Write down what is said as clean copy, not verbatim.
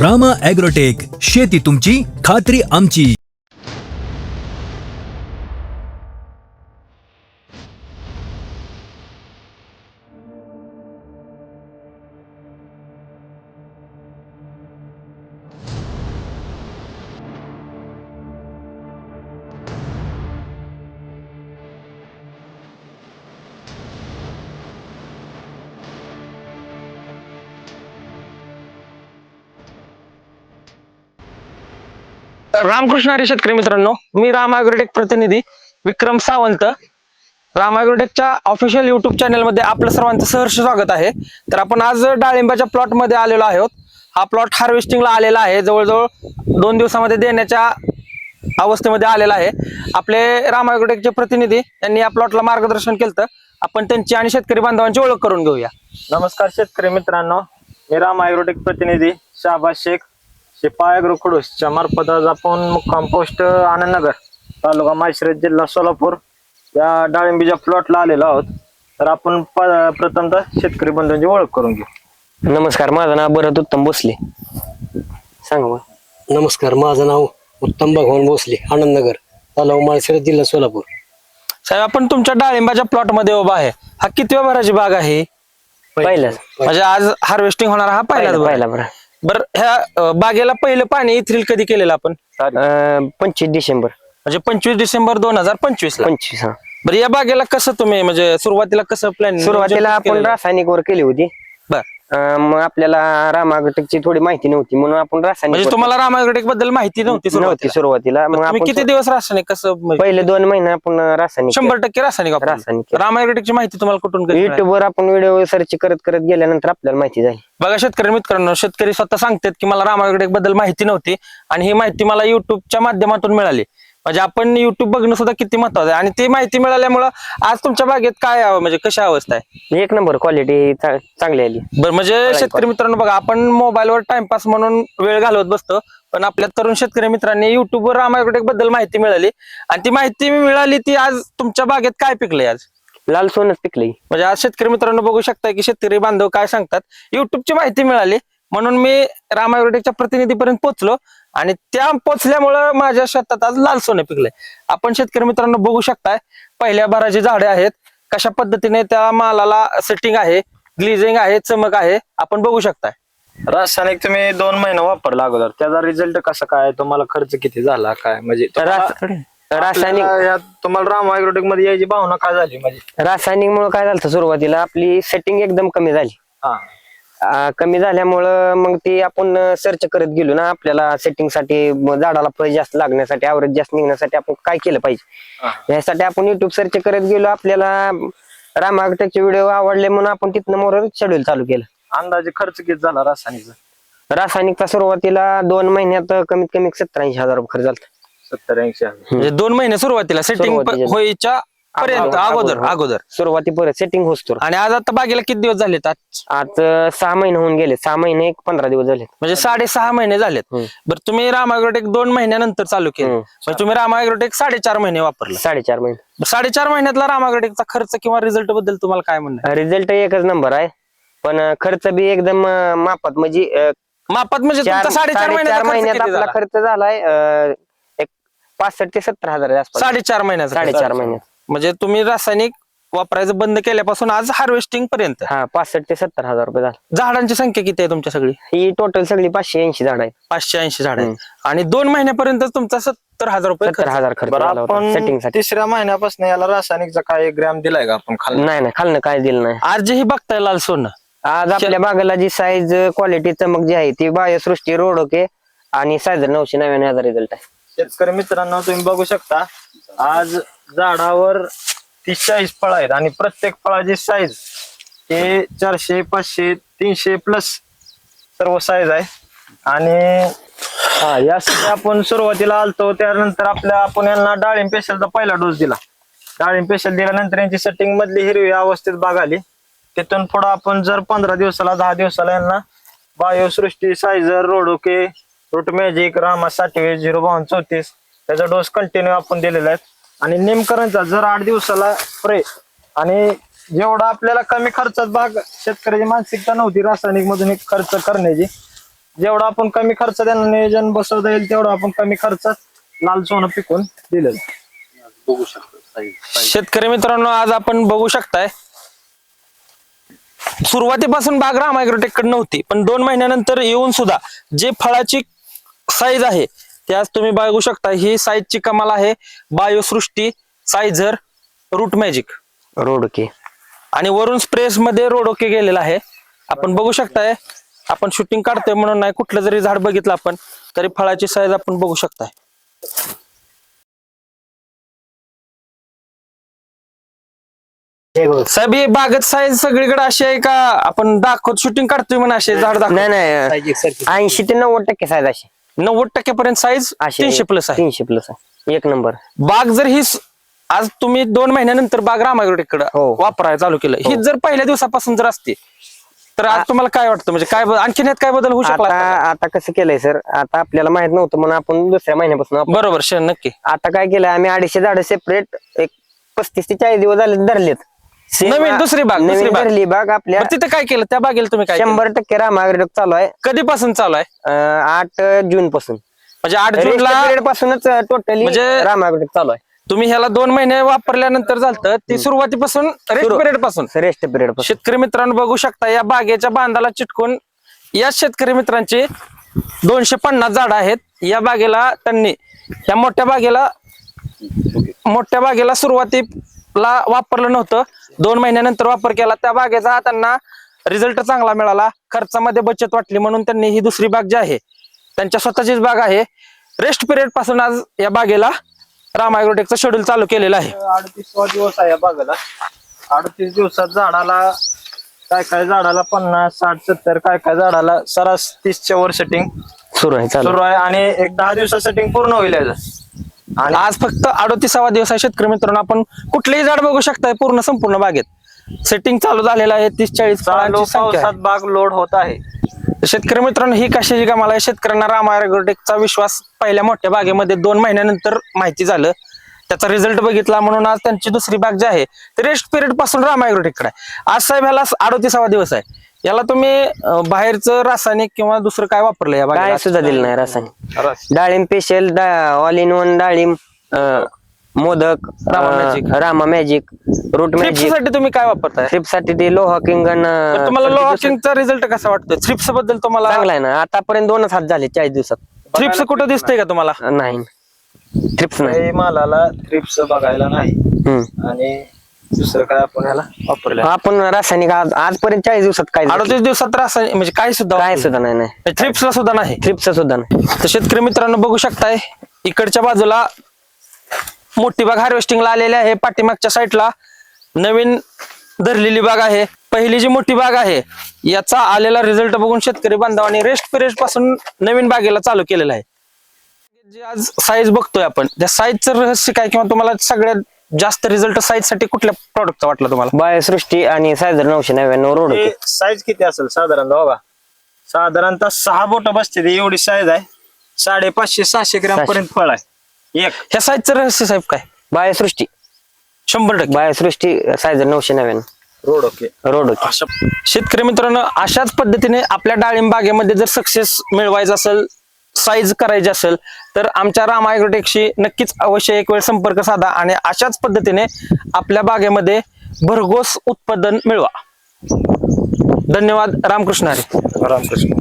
Rama agrotech, शेती तुमची, खात्री आमची. रामकृष्ण हरी शेतकरी मित्रांनो, मी राम ॲग्रोटेक प्रतिनिधी विक्रम सावंत. राम ॲग्रोटेकच्या ऑफिशियल युट्यूब चॅनल मध्ये आपलं सर्वांचं सहर्ष स्वागत आहे. तर आपण आज डाळिंबाच्या प्लॉट मध्ये आलेलो आहोत. हा प्लॉट हार्वेस्टिंगला आलेला आहे, जवळजवळ 2 दिवसामध्ये देण्याच्या अवस्थेमध्ये आलेला आहे. आपले राम ॲग्रोटेकचे प्रतिनिधी यांनी या प्लॉटला मार्गदर्शन केलं. आपण त्यांची आणि शेतकरी बांधवांची ओळख करून घेऊया. नमस्कार शेतकरी मित्रांनो, मी राम ॲग्रोटेक प्रतिनिधी शाहबाज शेख, शिपा ॲग्रो खडूसच्या मार्फत आज आपण मुक्काम पोस्ट आनंदनगर, तालुका माळशिरस, जिल्हा सोलापूर या डाळिंबीच्या प्लॉटला आलेलो आहोत. तर आपण प्रथमतः शेतकरी बंधूंची ओळख करून घेऊ. नमस्कार, माझं नाव भरत उत्तम भोसले. सांगा मग. नमस्कार, माझं नाव उत्तम भगवान भोसले, आनंदनगर, तालुका माळशिरस, जिल्हा सोलापूर. साहेब, आपण तुमच्या डाळिंबाच्या प्लॉट मध्ये उभा आहे. हा कितव्या भराची बाग आहे? पहिलाच म्हणजे आज हार्वेस्टिंग होणार हा पहिलाच भर. पहिला बरं. बरं, ह्या बागेला पहिलं पाणी इथ्रिल कधी केलेलं आपण? 25 डिसेंबर म्हणजे 25 डिसेंबर 2025 ला. 25. हा, बरं, या बागेला कसं तुम्ही म्हणजे सुरुवातीला कसं प्लॅन? सुरुवातीला आपण रासायनिक वर केली होती. बर, मग आपल्याला रामागटची थोडी माहिती नव्हती म्हणून आपण रासायनिक म्हणजे तुम्हाला राम ॲग्रोटेक बद्दल माहिती नव्हती नव्हती सुरुवातीला. मग तुम्ही आपण किती दिवस रासायनिक कसं म्हणजे पहिले 2 महिने आपण रासायनिक 100% रासायनिक वापरलं? रासायनिक केलं. राम ॲग्रोटेकची माहिती तुम्हाला कुठून कधी मिळाली? युट्यूब वर आपण व्हिडिओ सर्च करत करत गेल्यानंतर आपल्याला माहिती झाली. बघा शेतकरी मित्रांनो, शेतकरी स्वतः सांगतात की मला राम ॲग्रोटेक बद्दल माहिती नव्हती आणि ही माहिती मला युट्यूबच्या माध्यमातून मिळाली. म्हणजे आपण युट्यूब बघणं सुद्धा किती महत्वाचं आहे. आणि ती माहिती मिळाल्यामुळं आज तुमच्या बागेत काय म्हणजे कशी अवस्था आहे? 1 नंबर क्वालिटी चांगली आली. बरं, म्हणजे शेतकरी मित्रांनो बघा, आपण मोबाईलवर टाइमपास म्हणून वेळ घालवत बसतो, पण आपल्या तरुण शेतकरी मित्रांनी युट्यूबवर राम ॲग्रोटेक बद्दल माहिती मिळाली आणि ती माहिती मिळाली ती आज तुमच्या बागेत काय पिकलंय आज? लाल सोनच पिकली. म्हणजे आज शेतकरी मित्रांनो बघू शकता की शेतकरी बांधव काय सांगतात. युट्यूबची माहिती मिळाली म्हणून मी राम ॲग्रोटेकच्या प्रतिनिधीपर्यंत पोहोचलो आणि त्या पोहोचल्यामुळं माझ्या शेतात आज लाल सोने पिकलंय. आपण शेतकरी मित्रांनो बघू शकताय, पहिल्या भराची झाडे आहेत, कशा पद्धतीने त्या मालाला सेटिंग आहे, ग्लिजिंग आहे, चमक आहे, आपण बघू शकताय. रासायनिक तुम्ही 2 महिने वापरला अगोदर, त्याचा रिझल्ट कसा काय, तुम्हाला खर्च किती झाला काय, म्हणजे तुम्हाला राम ॲग्रोटेक मध्ये यायची भावना काय झाली? म्हणजे रासायनिक मुळे काय झालं सुरुवातीला आपली सेटिंग एकदम कमी झाली. कमी झाल्यामुळं मग ते आपण सर्च करत गेलो ना, आपल्याला सेटिंग साठी झाडाला फळ जास्त लागण्यासाठी, ऍव्हरेज जास्त निघण्यासाठी आपण काय केलं पाहिजे यासाठी आपण युट्यूब सर्च करत गेलो. आपल्याला राम ॲग्रोटेकचे व्हिडिओ आवडले म्हणून आपण तिथनं मोर शेड्यूल चालू केलं. अंदाजे खर्च किती झाला रासायनिकचा? रासायनिकचा सुरुवातीला 2 महिन्यात कमीत कमी 70-80 हजार रुपये खर्च झाला. 70-80 हजार. म्हणजे 2 महिने सुरुवातीला सेटिंग सुरुवातीला. व्हायच्या पर्यंत अगोदर सुरुवाती परत सेटिंग होतो. आणि आज आता बागेला किती दिवस झालेत? आज 6 महिने होऊन गेले. 6 महिने 15 दिवस झाले, म्हणजे 6.5 महिने झालेत. बरं, तुम्ही राम ॲग्रोटेक 2 महिन्यानंतर चालू केलं, म्हणजे तुम्ही राम ॲग्रोटेक 4.5 महिने वापरलं. 4.5 महिने. 4.5 महिन्यातला राम ॲग्रोटेकचा खर्च किंवा रिझल्ट बद्दल तुम्हाला काय म्हणणं? रिझल्ट एकच नंबर आहे, पण खर्च बी एकदम मापात. म्हणजे मापात म्हणजे तुमचा 4.5 महिन्यात आपला खर्च झालाय एक 65 ते 70 हजार आसपास. 4.5 महिन्याचा 4.5 महिन्यात. म्हणजे तुम्ही रासायनिक वापरायचं बंद केल्यापासून आज हार्वेस्टिंग पर्यंत 65 ते 70 हजार रुपये झाले. झाडांची संख्या किती आहे तुमच्या सगळी? ही टोटल सगळी 580 झाड आहे. 580 झाड आहेत आणि 2 महिन्यापर्यंत तुमचा 70,000 रुपये 70,000 खर्च बरं, झाला होता आपण सेटिंग साठी. 3ऱ्या महिन्यापासून याला रासायनिकचा काय ग्रॅम दिलाय का आपण खाली? नाही खालनं काय दिलं नाही. आज जे ही बघताय लाल सोनं, आज आपल्या बागेला जी साईज क्वालिटी चमक जी आहे ती बायोसृष्टी रोडोके आणि सायझर 999 रिझल्ट आहे. शेतकरी मित्रांनो, तुम्ही बघू शकता आज झाडावर 30-40 फळ आहेत आणि प्रत्येक फळाची साईज हे 400, 500, 300 प्लस सर्व साईज आहे. आणि यासाठी आपण सुरुवातीला आलतो, त्यानंतर आपण यांना डाळिंब स्पेशलचा पहिला डोस दिला. डाळिंब स्पेशल दिल्यानंतर यांची सेटिंग मधली हिरवी अवस्थेत बाग आली. तिथून पुढे आपण जर 15 दिवसाला 10 दिवसाला यांना बायोसृष्टी, सायझर, रोडोके, रूट मॅजिक, रामा 60, 05234 त्याचा डोस कंटिन्यू आपण दिलेला आहे. आणि नेमकरांचा जर 8 दिवसाला स्प्रे. आणि जेवढा आपल्याला कमी खर्चात बाग, शेतकऱ्याची मानसिकता नव्हती रासायनिक मधून खर्च करण्याची, जेवढं आपण कमी खर्च त्यांना नियोजन बसवता येईल तेवढं आपण कमी खर्चात लाल सोनं पिकवून दिलेलं. शेतकरी मित्रांनो, आज आपण बघू शकताय सुरुवातीपासून बाग राम ॲग्रोटेक कडे नव्हती, पण 2 महिन्यानंतर येऊन सुद्धा जे फळाची साईज आहे त्यास तुम्ही बघू शकता. ही साईजची कमाल आहे. बायोसृष्टी, सायझर, रूट मॅजिक रोडके आणि वरून स्प्रेस मध्ये रोडोके गेलेला आहे. आपण बघू शकताय. आपण शूटिंग काढतोय म्हणून नाही, कुठलं जरी झाड बघितलं आपण तरी फळाची साईज आपण बघू शकताय. साहेब, ही बागत साईज सगळीकडे अशी आहे का? आपण दाखवत शूटिंग काढतोय म्हणून असे झाड दाखव. नाही नाही 80 ते 90% साईज अशी 90% पर्यंत साईज 300 प्लस आहे. 300 प्लस आहे. एक नंबर. बाग जर ही आज तुम्ही 2 महिन्यानंतर बाग राम ॲग्रोटेककडे हो. वापरायला चालू केलं, ही जर पहिल्या दिवसापासून जर असते तर आज तुम्हाला काय वाटतं? म्हणजे काय आणखीन यात काय बदल होऊ शकला आता असता? आता कसं केलंय सर, आता आपल्याला माहित नव्हतं म्हणून आपण दुसऱ्या महिन्यापासून बरोबर, नक्की. आता काय केलंय आम्ही 250 झाडं सेपरेट एक 35 ते 40 दिवस झाले धरलेत. नवीन दुसरी बाग, दुसरी नवीन बाग. धरली बाग आपल्या. बरं, तिथं काय केलं? त्या बागेला तुम्ही काय केलं? 100% राम ॲग्रोटेक चालू आहे. कधीपासून चालू आहे? 8 जून पासून. म्हणजे 8 जूनला पिरियड पासूनच टोटली म्हणजे राम ॲग्रोटेक चालू आहे. तुम्ही ह्याला 2 महिने वापरल्यानंतर झालं ती सुरुवातीपासून रेस्ट पिरियड पासून. रेस्ट पिरियड पासून. शेतकरी मित्रांनो बघू शकता, या बागेच्या बांधाला चिटकून या शेतकरी मित्रांचे 250 झाड आहेत. या बागेला त्यांनी या मोठ्या बागेला सुरुवातीला वापरलं नव्हतं. 2 महिन्यानंतर वापर केला. त्या बागेचा त्यांना रिझल्ट चांगला मिळाला. खर्चामध्ये बचत वाटली म्हणून त्यांनी ही दुसरी बाग जी आहे त्यांच्या स्वतःचीच बाग आहे. रेस्ट पिरियड पासून आज या बागेला राम ॲग्रोटेकचं शेड्यूल चालू केलेलं आहे. 38वा दिवस आहे या बागेला. 38 दिवसात झाडाला काय काय झाडाला 50, 60, 70, काय काय झाडाला सरास 30च्या वर सेटिंग सुरू आहे चालू. सुरू आहे आणि एक 10 दिवसात सेटिंग पूर्ण होईल याचं. आणि आज फक्त 38वा दिवस आहे. शेतकरी मित्रांनो, आपण कुठलेही झाड बघू शकताय पूर्ण संपूर्ण बागेत सेटिंग चालू झालेलं आहे. 30-40 चालू फळांची संख्या पावसात बाग लोड होत आहे. आहे. शेतकरी मित्रांनो, ही कशाची कमाल आहे? शेतकऱ्यांना राम ॲग्रोटेकचा विश्वास पहिल्या मोठ्या बागेमध्ये 2 महिन्यानंतर माहिती झालं, त्याचा रिझल्ट बघितला म्हणून आज त्यांची दुसरी बाग जी आहे ते रेस्ट पिरियड पासून राम ॲग्रोटेककडे आहे. आज साहेब ह्याला 38वा दिवस आहे. याला तुम्ही बाहेरचं रासायनिक किंवा दुसरं काय वापरलं या काय बागेला? सुद्धा दिलं नाही रासायनिक. डाळिंब स्पेशल, ऑल इन वन डाळिंब, मोदक, रामा मॅजिक, रूट मॅजिक. साठी तुम्ही काय वापरताय? साठी ते लोहा किंगन. तर तुम्हाला लोहा किंगचा रिझल्ट कसा वाटतोय? थ्रिप्स बद्दल तुम्हाला? चांगला आहे ना. आतापर्यंत 2च हात झाले 40 दिवसात. थ्रिप्स कुठं दिसतंय का तुम्हाला? नाही ट्रिप्स नाही. काही मालाला थ्रिप्स बघायला नाही आणि दुसरं काय आपण ह्याला वापरलं. आपण रासायनिक आजपर्यंत 40 दिवसात काय 38 दिवसात रासायनिक म्हणजे काय सुद्धा काय सुद्धा नाही. थ्रिप्सला सुद्धा नाही. ट्रिप्स सुद्धा नाही. तर शेतकरी मित्रांनो बघू शकताय, इकडच्या बाजूला मोठी बाग हार्वेस्टिंगला आलेली आहे. पाठीमागच्या साईडला नवीन धरलेली बाग आहे. पहिली जी मोठी बाग आहे याचा आलेला रिझल्ट बघून शेतकरी बांधवांनी रेस्ट पिरियड पासून नवीन बागेला चालू केलेला आहे. जे आज साईज बघतोय आपण, त्या साईजचं रहस्य काय किंवा तुम्हाला सगळ्यात जास्त रिझल्ट साईज साठी कुठल्या प्रॉडक्टचा वाटला तुम्हाला? बायोसृष्टी आणि सायझर 999 रोड. साईज किती असेल साधारणतः बघा? साधारणतः 6 बोट बसते ती एवढी साईज आहे. 550-600 ग्रॅम पर्यंत फळ आहे एक. ह्या साईजचं रहस्य साहेब काय? बायोसृष्टी 100%. बायोसृष्टी सायझर 999 रोड ओके. रोड. शेतकरी मित्रांनो, अशाच पद्धतीने आपल्या डाळिंब बागेमध्ये जर सक्सेस मिळवायचा असेल, साईज करायची असेल तर आमच्या राम ॲग्रोटेकशी नक्कीच अवश्य एक वेळ संपर्क साधा आणि अशाच पद्धतीने आपल्या बागेमध्ये भरघोस उत्पादन मिळवा. धन्यवाद. रामकृष्ण हरी. रामकृष्ण.